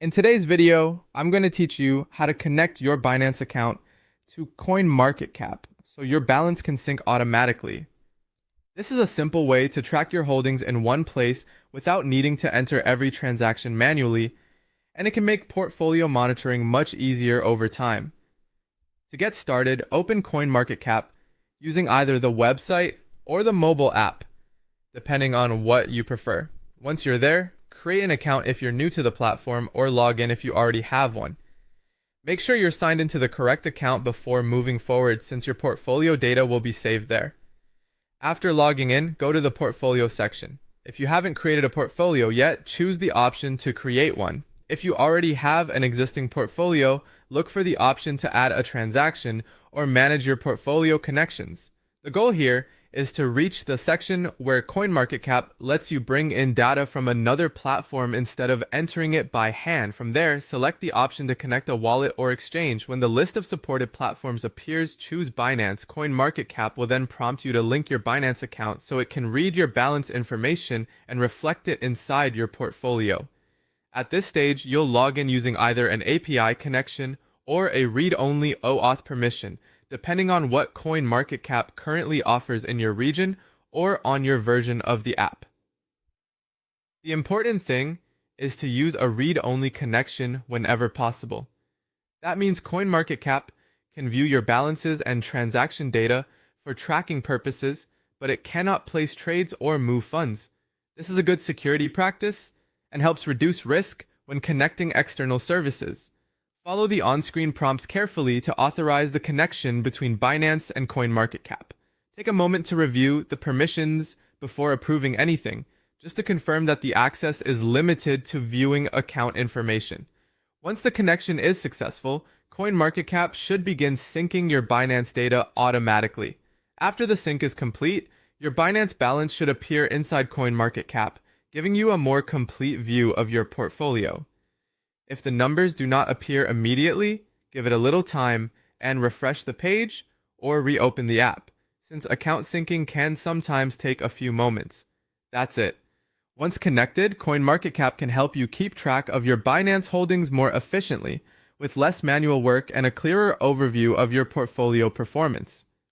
In today's video, I'm going to teach you how to connect your Binance account to CoinMarketCap so your balance can sync automatically. This is a simple way to track your holdings in one place without needing to enter every transaction manually, and it can make portfolio monitoring much easier over time. To get started, open CoinMarketCap using either the website or the mobile app, depending on what you prefer. Once you're there, create an account if you're new to the platform or log in if you already have one. Make sure you're signed into the correct account before moving forward since your portfolio data will be saved there. After logging in, go to the portfolio section. If you haven't created a portfolio yet, choose the option to create one. If you already have an existing portfolio, look for the option to add a transaction or manage your portfolio connections. The goal here is to reach the section where CoinMarketCap lets you bring in data from another platform instead of entering it by hand. From there, select the option to connect a wallet or exchange. When the list of supported platforms appears, choose Binance. CoinMarketCap will then prompt you to link your Binance account so it can read your balance information and reflect it inside your portfolio. At this stage, you'll log in using either an API connection or a read-only OAuth permission, depending on what CoinMarketCap currently offers in your region or on your version of the app. The important thing is to use a read-only connection whenever possible. That means CoinMarketCap can view your balances and transaction data for tracking purposes, but it cannot place trades or move funds. This is a good security practice and helps reduce risk when connecting external services. Follow the on-screen prompts carefully to authorize the connection between Binance and CoinMarketCap. Take a moment to review the permissions before approving anything, just to confirm that the access is limited to viewing account information. Once the connection is successful, CoinMarketCap should begin syncing your Binance data automatically. After the sync is complete, your Binance balance should appear inside CoinMarketCap, giving you a more complete view of your portfolio. If the numbers do not appear immediately, give it a little time and refresh the page or reopen the app, since account syncing can sometimes take a few moments. That's it. Once connected, CoinMarketCap can help you keep track of your Binance holdings more efficiently, with less manual work and a clearer overview of your portfolio performance.